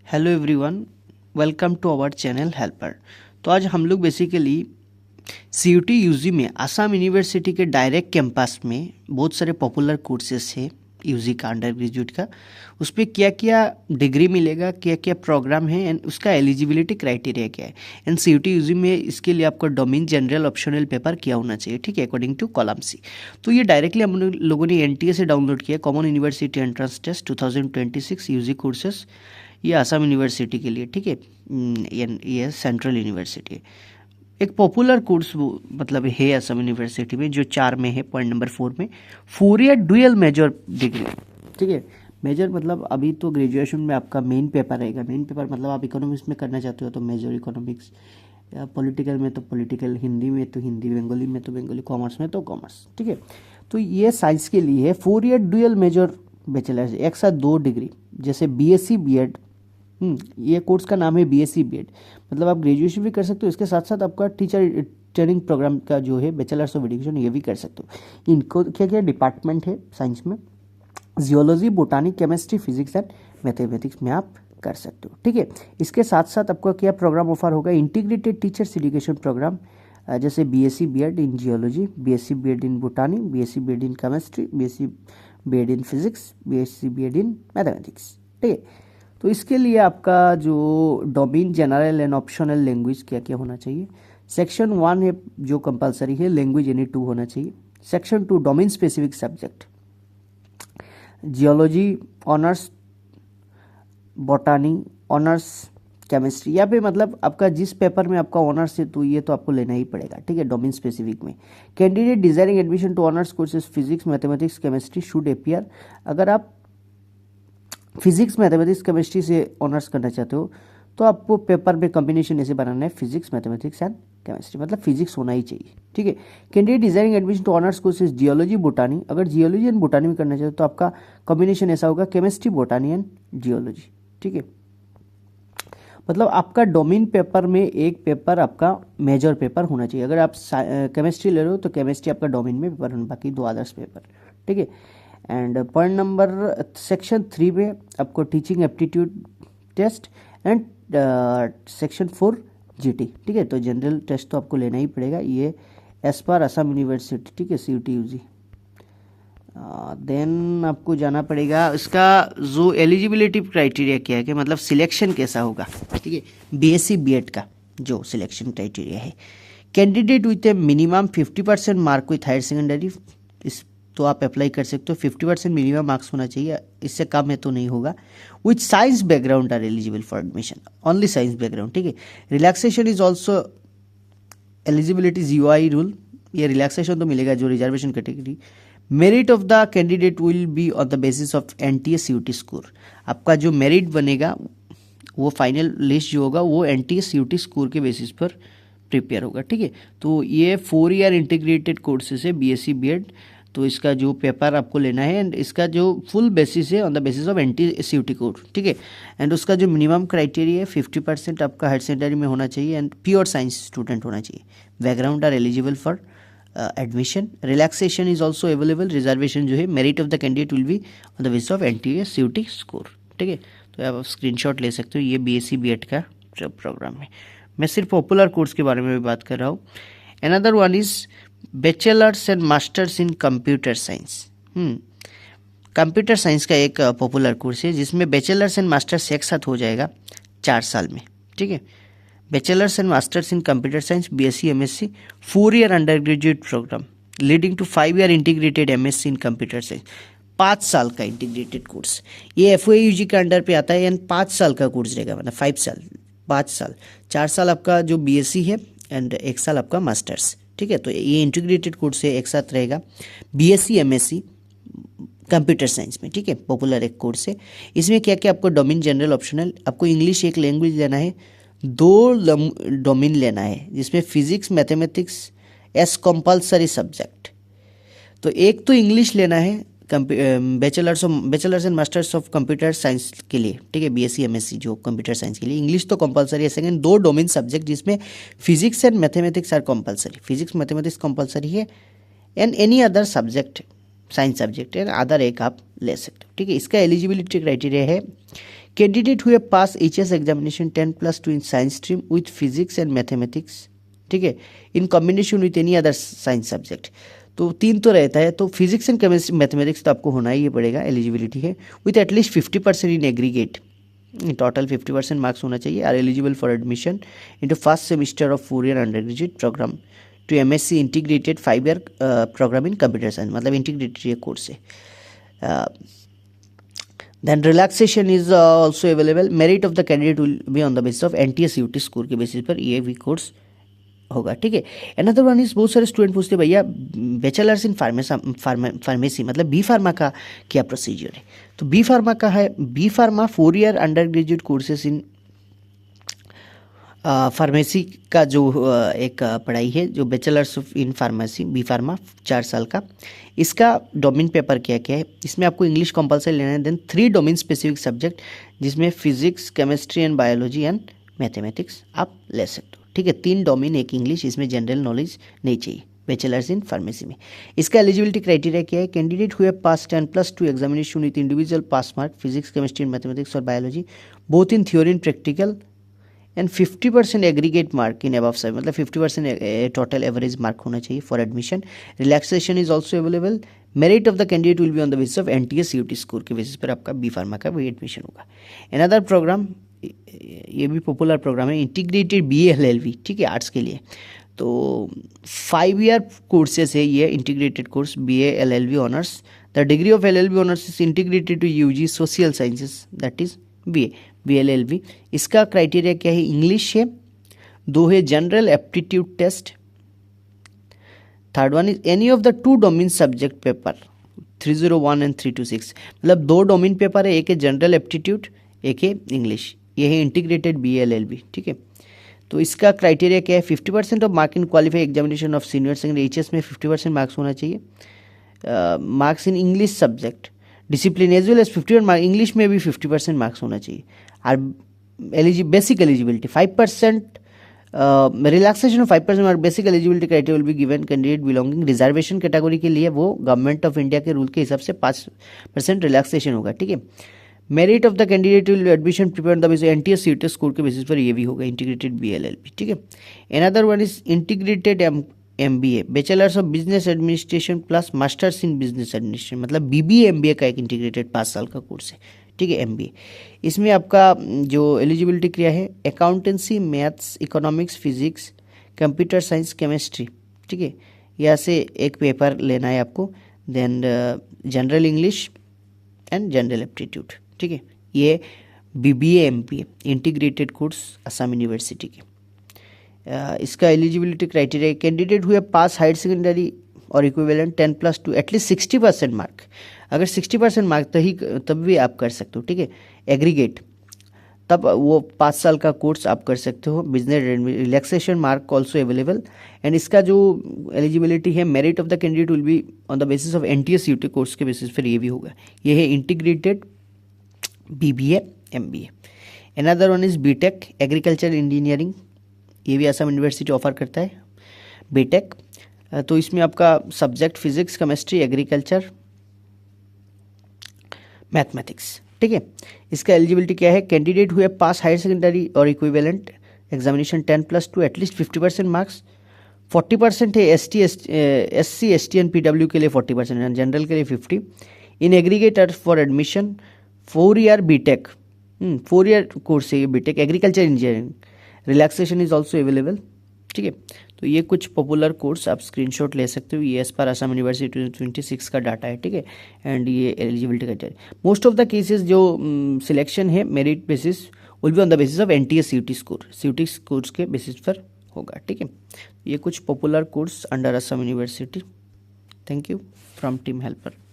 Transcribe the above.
Hello everyone, welcome to our channel helper. तो आज हम लोग बेसिकली CUT यूजी में आसाम यूनिवर्सिटी के डायरेक्ट कैंपस में बहुत सारे पॉपुलर कोर्सेस है यूजी का, अंडर ग्रेजुएट का। उस पर क्या क्या डिग्री मिलेगा, क्या क्या प्रोग्राम है एंड उसका एलिजिबिलिटी क्राइटेरिया क्या है। एंड CUT यूजी में इसके लिए आपका डोमेन जनरल ऑप्शनल पेपर क्या होना चाहिए, ठीक है, अकॉर्डिंग टू कॉलम सी। तो ये डायरेक्टली हम लोगों ने NTA से डाउनलोड किया, common university entrance test 2026 UG courses. ये आसाम यूनिवर्सिटी के लिए, ठीक है, ये सेंट्रल यूनिवर्सिटी है। एक पॉपुलर कोर्स मतलब है आसाम यूनिवर्सिटी में, जो 4 में है, पॉइंट नंबर 4 में 4 ईयर डुअल मेजर डिग्री, ठीक है। मेजर मतलब अभी तो ग्रेजुएशन में आपका मेन पेपर रहेगा। मेन पेपर मतलब आप इकोनॉमिक्स में करना चाहते हो तो मेजर इकोनॉमिक्स, या पॉलिटिकल में तो पॉलिटिकल, हिंदी में तो हिंदी, बंगाली में तो बंगाली, कॉमर्स में तो कॉमर्स, ठीक है। तो ये साइंस के लिए है 4 ईयर डुअल मेजर बैचलर्स, एक साथ 2 डिग्री, जैसे BSc BEd। ये कोर्स का नाम है BSc BEd। मतलब आप ग्रेजुएशन भी कर सकते हो, इसके साथ साथ आपका टीचर ट्रेनिंग प्रोग्राम का जो है बैचलर्स ऑफ एजुकेशन, ये भी कर सकते हो। इनको क्या क्या डिपार्टमेंट है साइंस में, geology, बोटानी, chemistry, physics and mathematics में आप कर सकते हो, ठीक है। इसके साथ साथ आपका क्या प्रोग्राम ऑफर होगा, इंटीग्रेटेड टीचर्स एजुकेशन प्रोग्राम, जैसे BSc BEd in geology, BSc BEd in बोटानी, BSc BEd in chemistry, BSc BEd in physics, BSc BEd in mathematics, ठीक है। तो इसके लिए आपका जो domain general and optional language क्या क्या होना चाहिए। सेक्शन 1 है जो कंपलसरी है, लैंग्वेज एनी 2 होना चाहिए। Section 2 domain specific subject, geology honours, botany honours, chemistry, या फिर मतलब आपका जिस पेपर में आपका ऑनर्स है तो ये तो आपको लेना ही पड़ेगा, ठीक है, डोमेन स्पेसिफिक में। Candidate desiring admission to honours courses physics, mathematics, chemistry should appear. अगर आप फिजिक्स, मैथमेटिक्स, केमिस्ट्री से ऑनर्स करना चाहते हो तो आपको पेपर में कॉम्बिनेशन ऐसे बनाना है, फिजिक्स, मैथमेटिक्स एंड केमिस्ट्री, मतलब फिजिक्स होना ही चाहिए, ठीक है। Candidate desiring admission to honours courses geology, botany. अगर जियोलॉजी एंड बोटानी में करना चाहते हो तो आपका कॉम्बिनेशन ऐसा होगा, केमिस्ट्री, बोटानी एंड जियोलॉजी, ठीक है। मतलब आपका डोमेन पेपर में एक पेपर आपका मेजर पेपर होना चाहिए। अगर आप केमिस्ट्री ले रहे हो तो केमिस्ट्री आपका डोमेन में पेपर होना, बाकी 2 अदर्स पेपर, ठीक है। एंड पॉइंट नंबर सेक्शन 3 में आपको teaching aptitude test and section 4 GT, ठीक है। तो जनरल टेस्ट तो आपको लेना ही पड़ेगा, ये एज पर आसाम यूनिवर्सिटी, ठीक है, CUT यूजी। देन आपको जाना पड़ेगा इसका जो एलिजिबिलिटी क्राइटेरिया क्या है, कि मतलब सिलेक्शन कैसा होगा, ठीक है। BSc BEd का जो सिलेक्शन क्राइटेरिया है, candidate with a minimum 50% mark with higher secondary, इस तो आप अप्लाई कर सकते हो। 50% मिनिमम मार्क्स होना चाहिए, इससे कम है तो नहीं होगा। With science background are eligible for admission, only science background, ठीक है। Relaxation is also eligibility GOI rule, ये रिलैक्सेशन तो मिलेगा जो reservation category. Merit of the candidate will be on the basis of NTA CUT score. आपका जो merit बनेगा वो फाइनल लिस्ट जो होगा वो NTA CUT स्कोर के बेसिस पर प्रिपेयर होगा, ठीक है। तो ये 4 ईयर इंटीग्रेटेड कोर्सेज है BSc BEd। तो इसका जो पेपर आपको लेना है एंड इसका जो फुल बेसिस है on the basis of NTA CUT code, ठीक है। एंड उसका जो मिनिमम क्राइटेरिया है 50% आपका हायर सेकेंडरी में होना चाहिए एंड प्योर साइंस स्टूडेंट होना चाहिए। Background are eligible for admission. Relaxation is also available. Reservation जो है, merit of the candidate will be on the basis of NTA CUT score, ठीक है। तो आप स्क्रीनशॉट ले सकते हो, ये BSc BEd का प्रोग्राम है। मैं सिर्फ पॉपुलर कोर्स के बारे में भी बात कर रहा हूँ। Another one is bachelors and masters in computer science. Computer science का एक पॉपुलर कोर्स है जिसमें बैचलर्स एंड मास्टर्स एक साथ हो जाएगा 4 साल में, ठीक है। Bachelors and masters in computer science BSc MSc 4 year under graduate program leading to 5 year integrated MSc in computer science. 5 साल का इंटीग्रेटेड कोर्स, ये FOAUG के अंडर पे आता है एंड 5 साल का कोर्स रहेगा, मतलब 5 साल, 5 साल, 4 साल आपका जो BSc है एंड 1 साल आपका मास्टर्स, ठीक है। तो ये इंटीग्रेटेड कोर्स है, एक साथ रहेगा BSc MSc कंप्यूटर साइंस में, ठीक है। पॉपुलर एक कोर्स है। इसमें क्या क्या आपको डोमेन जनरल ऑप्शनल, आपको इंग्लिश एक लैंग्वेज लेना है, 2 डोमेन लेना है जिसमें physics, mathematics as compulsory subject. तो एक तो इंग्लिश लेना है bachelors and masters of computer science के लिए, ठीक है। BSc MSc जो कंप्यूटर साइंस के लिए इंग्लिश तो कंपलसरी है। सेकंड 2 डोमेन सब्जेक्ट जिसमें physics and mathematics are compulsory, physics mathematics compulsory है and any other subject science subject है, अदर एक आप ले सकते हो, ठीक है। इसका एलिजिबिलिटी क्राइटेरिया है कैंडिडेट हुए पास HS examination 10+2 in science stream with physics and mathematics, ठीक है, in combination with any other science subject. तो 3 तो रहता है, तो फिजिक्स एंड केमिस्ट्री मैथमेटिक्स तो आपको होना ही पड़ेगा, एलिजिबिलिटी है, with at least 50% in aggregate, total 50% marks होना चाहिए, are eligible for admission into first semester of 4 year under graduate program to MSc integrated 5 year program in computer science, मतलब integrated ये course है। Then relaxation is also available. Merit of the candidate will be on the basis of NTA CUT score के basis पर ये भी course होगा, ठीक है। अनदर वन इज, बहुत सारे स्टूडेंट पूछते हैं भैया बैचलर्स इन फार्मेसी मतलब बी फार्मा का क्या प्रोसीजर है। तो बी फार्मा का है, B pharma 4 year under graduate courses in pharmacy का जो एक पढ़ाई है, जो bachelors in pharmacy B pharma 4 साल का, इसका डोमेन पेपर क्या क्या है, इसमें आपको इंग्लिश कंपलसरी लेना है, देन 3 डोमेन स्पेसिफिक सब्जेक्ट जिसमें physics, chemistry and biology and mathematics आप ले सकते हो, ठीक है। 3 डोमेन, एक इंग्लिश, इसमें जनरल नॉलेज नहीं चाहिए बैचलर्स इन फार्मेसी में। इसका एलिजिबिलिटी क्राइटेरिया क्या है, कैंडिडेट हुए pass 10+2 examination with individual pass mark physics, chemistry, mathematics और biology both in theory and practical and 50% aggregate mark in above 7, मतलब 50% टोटल एवरेज मार्क होना चाहिए for admission. Relaxation is also available. Merit of the candidate will be on the basis of NTA CUT score के basis पर आपका B pharma का भी admission होगा। Another programme, ये भी पॉपुलर प्रोग्राम है, इंटीग्रेटेड BA LLB, ठीक है, आर्ट्स के लिए। तो 5 ईयर कोर्सेस है ये integrated course, BA LLB honours. The degree of LLB honours is integrated to UG social sciences, that is BLLB। इसका क्राइटेरिया क्या है, इंग्लिश है, 2 है general aptitude test, third one is any of the 2 domain subject paper 301 and 326, मतलब 2 domain paper है, एक है general aptitude, एक है इंग्लिश, ये है इंटीग्रेटेड BLLB, ठीक है। तो इसका क्राइटेरिया क्या है, 50% of mark in qualify examination of senior secondary HS में 50% मार्क्स होना चाहिए, marks in English subject discipline as well as 50% mark, English में भी 50% मार्क्स होना चाहिए। और basic eligibility 5%, relaxation of 5% mark, basic eligibility criteria will be given candidate belonging reservation category के लिए, वो गवर्नमेंट ऑफ इंडिया के रूल के हिसाब से 5% रिलैक्सेशन होगा, ठीक है। Merit of the candidate will admission prepare the basis NTA CUT score के बेसिस पर ये भी होगा इंटीग्रेटेड BLLB, ठीक है। Another one is integrated MBA, bachelors of business administration plus masters in business administration, मतलब BBA MBA का एक इंटीग्रेटेड 5 साल का कोर्स है, ठीक है, MBA। इसमें आपका जो एलिजिबिलिटी क्रिया है, accountancy, maths, economics, physics, computer science, chemistry, ठीक है, यहाँ से एक पेपर लेना है आपको, then general English and general aptitude, ठीक है। ये BBA MBA integrated course Assam university के। इसका एलिजिबिलिटी क्राइटेरिया, कैंडिडेट हुए पास हायर सेकेंडरी और इक्विवेलेंट 10+2 एटलीस्ट 60% मार्क, अगर 60% मार्क तब भी आप कर सकते हो, ठीक है, एग्रीगेट, तब वो 5 साल का कोर्स आप कर सकते हो। Business relaxation mark also available. And इसका जो एलिजिबिलिटी है, merit of the candidate will be on the basis of NTA CUT course के बेसिस पर ये भी होगा। ये है integrated BBA MBA। Another one is BTech agriculture engineering, ये भी असम यूनिवर्सिटी ऑफर करता है BTech। तो इसमें आपका subject physics, chemistry, agriculture, mathematics, ठीक है। इसका एलिजिबिलिटी क्या है, कैंडिडेट हुए पास हायर सेकेंडरी और इक्विवेलेंट एग्जामिनेशन 10+2 एटलीस्ट 50% मार्क्स, 40% है SC ST एंड PW के लिए 40%, जनरल के लिए 50, in aggregate for admission 4 year BTech, 4 year course है ये BTech agriculture engineering. Relaxation is also available, ठीक है। तो ये कुछ पॉपुलर कोर्स आप स्क्रीनशॉट ले सकते हो, ये एज पर असम यूनिवर्सिटी 2026 का डाटा है, ठीक है। एंड ये eligibility criteria, most of the cases जो सिलेक्शन है merit basis will be on the basis of NTA CUT score के बेसिस पर होगा, ठीक है। ये कुछ popular course under Assam university. Thank you from team helper.